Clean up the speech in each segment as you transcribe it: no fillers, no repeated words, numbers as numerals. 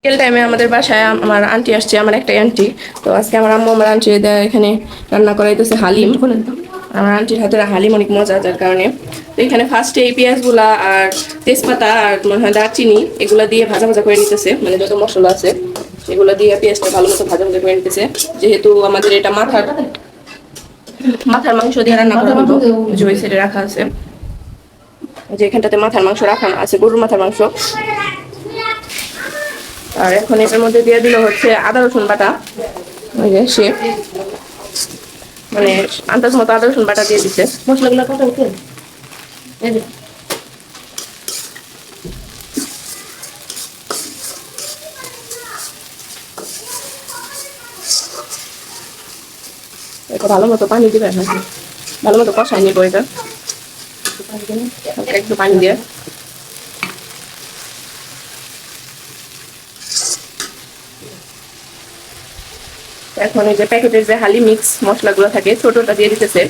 বিকেল টাইমে আমাদের বাসায় আমার আন্টি আসছে, আমার একটা আন্টি। তো আজকে আমার আম্মু আমার আন্টি এখানে রান্না করাইতেছে হালিম। আমার আন্টির হাতের হালিম অনেক মজা, যার কারণে তো এখানে ফার্স্টে এই পেঁয়াজগুলা আর তেজপাতা আর মনে হয় দারচিনি এগুলা দিয়ে ভাজা ভাজা করে নিতেছে, মানে যত মশলা আছে এগুলা দিয়ে পেঁয়াজটা ভালো মতো ভাজা ভাজা করে নিতেছে। যেহেতু আমাদের এটা মাথার মাথার মাংস দিয়ে রান্না করা হতো, যে ওই সাইডে রাখা আছে, যে এখানটাতে মাথার মাংস রাখা আছে, গরুর মাথার মাংস। আর এখন এটার মধ্যে দিয়ে দিল হচ্ছে আদা রসুন বাটা। ওই যে সে মানে আন্দাজ মতো আদা রসুন বাটা দিয়ে দিচ্ছে। মশলাগুলো কত উঠে এটা ভালো মতো পানি দিবে, ভালো মতো কষাই নিবো এটা একটু পানি দিয়ে। এখন এই যে প্যাকেটের যে হালি মিক্স মশলাগুলো থাকে ছোটটা দিয়ে দিতেছে,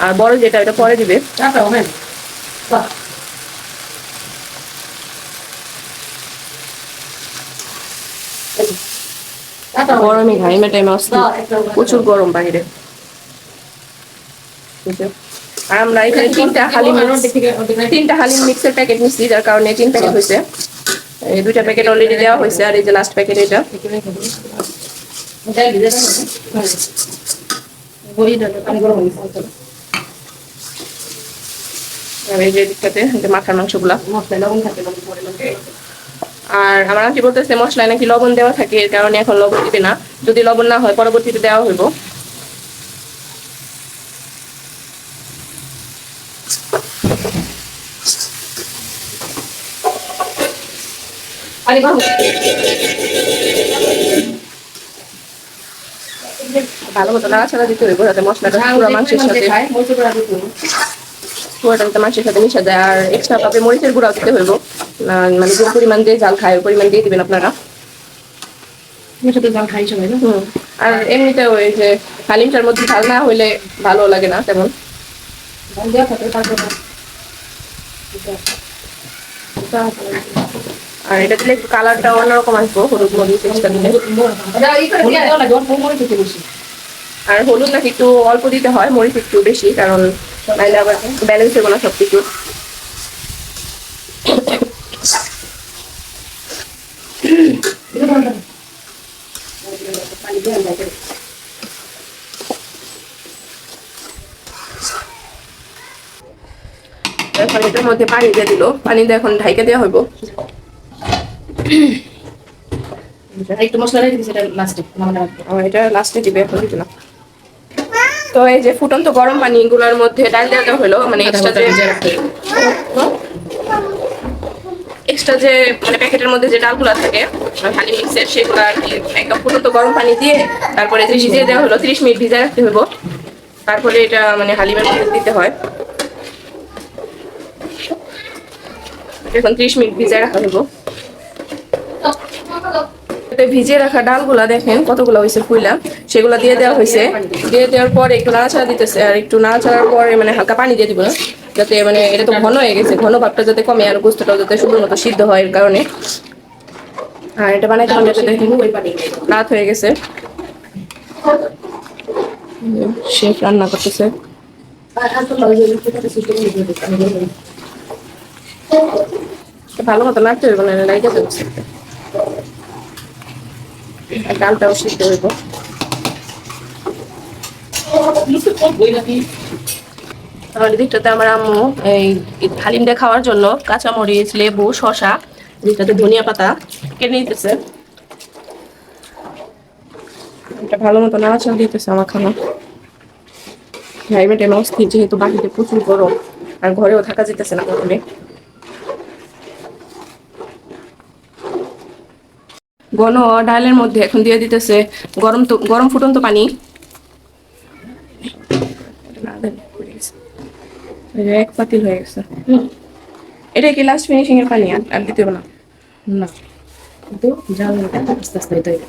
আর বড় যেটা এটা পরে দিবে। গরমে ঘাইমে টাইমে আসছে, প্রচুর গরম বাইরে। আর আমরা এখানে তিনটা হালিম মিক্সের প্যাকেট নিচ্ছি, যার কারণে 3 প্যাকেট হয়েছে। এই 2টা প্যাকেট অলরেডি দেওয়া হয়েছে, আর এই যে লাস্ট প্যাকেট এটা। আর এই যে দিকটাতে মাথার মাংসগুলা। আর আমার আন্টি বলতেছে মশলায় নাকি লবণ দেওয়া থাকে, এর কারণে এখন লবণ দিবে না, যদি লবণ না হয় পরবর্তীতে দেওয়া হইব। ভালো মতো নাড়াচাড়া দিতে হইব যাতে মশলাটা পুরো মাংসের সাথে পুরোটা মাংসের সাথে মিশে যায়। আর এক্সট্রা ভাবে মরিচের গুঁড়াও দিতে হইব, মানে যে পরিমাণ দিয়ে জাল খায় ওই পরিমাণ দিয়ে দিবেন আপনারা। জাল খাই সবাই না। আর এমনিতে ওই যে হালিমটার মধ্যে ঝাল না হইলে ভালো লাগে না তেমন। আর এটা দিলে একটু কালারটা অন্যরকম আসবো, হলুদ মরিচ এক্সট্রা দিলে। আর হলুদ নাকি একটু অল্প দিতে হয়, মরিচ একটু বেশি, কারণ নাইলে আবার ব্যালেন্স হবে না সবকিছু। এখন এটার মধ্যে পানি দিয়ে দিল, পানি দিয়ে এখন ঢাইকা দেওয়া হইব। একটু মশলা রেখে দিচ্ছি, এটা লাস্টে দিবে, এখন দিবে না। তো এই যে ফুটন্ত গরম পানি গুলোর মধ্যে ডাল দেওয়া হলো, মানে এক্সট্রা যে মানে প্যাকেটের মধ্যে যে ডালগুলো থাকে হালি মিক্সের, সেগুলো আর কি একদম ফুটন্ত গরম পানি দিয়ে তারপরে যে ভিজিয়ে দেওয়া হলো, 30 মিনিট ভিজিয়ে রাখতে হইব, তারপরে এটা মানে হালিমের মধ্যে দিতে হয়। এখন 30 মিনিট ভিজিয়ে রাখা হইব। ভিজিয়ে রাখা ডালগুলা দেখেন কতগুলো হয়েছে ফুইলা, সেগুলো দিয়ে দেওয়া হয়েছে। দিয়ে দেওয়ার পরে একটু নাড়াচাড়া দিতেছে, আর একটু নাড়াচাড়ার পরে মানে হালকা পানি দিয়ে দিব, যাতে মানে এটা তো ঘন হয়ে গেছে, ঘন ভাবটা যাতে কমে আর গোস্তটাও যাতে সুন্দর মতো সিদ্ধ হয়, এর কারণে। আর এটা বানাইতে বানাইতে দেখেন রাত হয়ে গেছে, শেফ রান্না করতেছে। ভালো মতো নাড়তে হইব, না লাইটা যাচ্ছে। ডালটাও সিদ্ধ হইব। তাহলে দিকটাতে আমার আম্মু এই হালিমটা খাওয়ার জন্য কাঁচামরিচ, লেবু, শসা, দিকটাতে ধনিয়া পাতা কেটে নিতেছে। এটা ভালো মতো নাড়াচাড়া দিতেছে আমার খানা। ক্লাইমেট এমন অস্থির, যেহেতু বাড়িতে প্রচুর গরম আর ঘরেও থাকা যেতেছে না প্রথমে। ঘন ডালের মধ্যে এখন দিয়ে দিতেছে গরম ফুটন্ত পানি। এক পাতিল হয়ে গেছে। এটা কি লাস্ট ফিনিশিং এর পানি? আর দিতে হবে না? না, কিন্তু জাল আস্তে আস্তে দিতে হবে।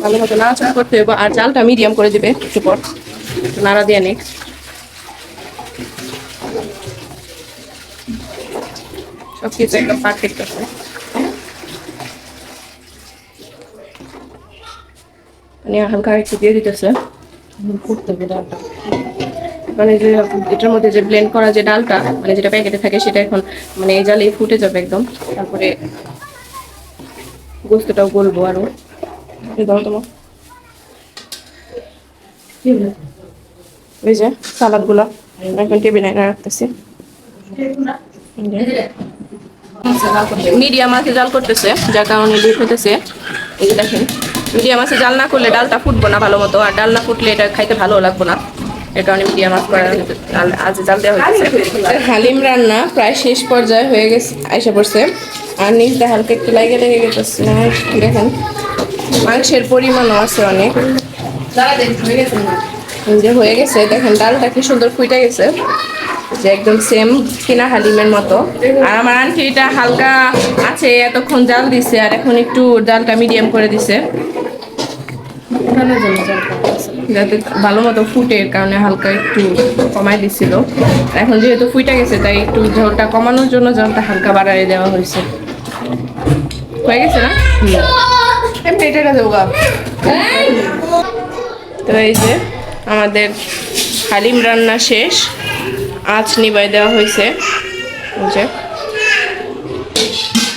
ভালো মতো নাড়াচাড়া করতে হবে, আর জালটা মিডিয়াম করে দিবে একটু পর, নাড়া দিয়ে নেক্সট। সবকিছু একদম পারফেক্ট আছে। মানে হালকা একটু দিয়ে দিতেছে করতে হবে ডালটা। মানে যে এটার মধ্যে যে ব্লেন্ড করা যে ডালটা মানে যেটা প্যাকেটে থাকে সেটা এখন মানে এই জালেই ফুটে যাবে একদম। তারপরে গোস্তটাও গলবো আরো। দাও তোমার এই যে সালাদ গুলা এখন টেবিলে রাখতেছি। মিডিয়াম আছে জাল করতেছে যার কারণে লেট হইতেছে। এই যে দেখেন মিডিয়াম আছে জাল না করলে ডালটা ফুটবো না ভালো মতো, আর ডাল না ফুটলে এটা খাইতে ভালো লাগবো না। এর কারণে মিডিয়াম আঁচ করা আজ জাল দেওয়া হয়েছে। হালিম রান্না প্রায় শেষ পর্যায়ে হয়ে গেছে, আইসা পড়ছে। আর নিচটা হালকা একটু লাগে লেগে গেছে। দেখেন মাংসের পরিমাণও আছে অনেক, যে হয়ে গেছে। দেখেন ডালটা কি সুন্দর ফুটে গেছে, যে একদম সেম কিনা হালিমের মতো। আর আমার আন্টি এটা হালকা আছে এতক্ষণ জাল দিছে, আর এখন একটু জালটা মিডিয়াম করে দিছে যাতে ভালো মতো ফুটে, এর কারণে হালকা একটু কমাই দিছিল। এখন যেহেতু ফুটে গেছে তাই একটু ঝোলটা কমানোর জন্য জলটা হালকা বাড়াই দেওয়া হয়েছে। হয়ে গেছে না? তো এই যে আমাদের হালিম রান্না শেষ, আঁচ নিবাই দেওয়া হয়েছে। বুঝে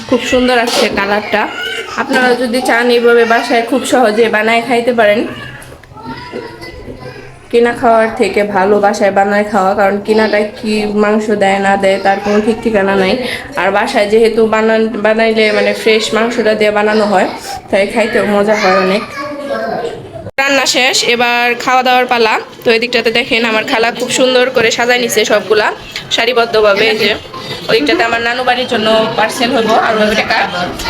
খুব সুন্দর আসছে কালারটা। আপনারা যদি চান এইভাবে বাসায় খুব সহজে বানায় খাইতে পারেন। কিনা খাওয়ার থেকে ভালো বাসায় বানায় খাওয়া, কারণ কিনাটায় কি মাংস দেয় না দেয় তার কোনো ঠিক ঠিকানা নাই। আর বাসায় যেহেতু বানাইলে মানে ফ্রেশ মাংসটা দিয়ে বানানো হয়, তাই খাইতেও মজা হয় অনেক। রান্না শেষ, এবার খাওয়া দাওয়ার পালা। তো এদিকটাতে দেখেন আমার খালা খুব সুন্দর করে সাজায় নিছে সবগুলা সারিবদ্ধভাবে। এই যে ওইদিকটাতে আমার নানু বাড়ির জন্য পার্সেল হবো, আর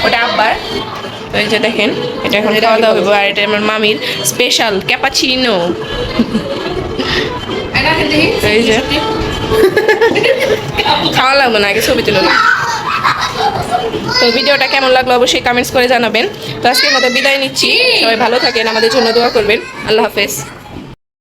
ওটা আব্বার। তো এই যে দেখেন এটা এখন খাওয়া দাওয়া হইব। আর এটা আমার মামির স্পেশাল ক্যাপাচিনো। এই যে খাওয়া লাগবে না, আগে ছবি তুলো না। তো ভিডিওটা কেমন লাগলো অবশ্যই কমেন্টস করে জানাবেন। তো আজকের মতো বিদায় নিচ্ছি, সবাই ভালো থাকেন, আমাদের জন্য দোয়া করবেন। আল্লাহ হাফেজ।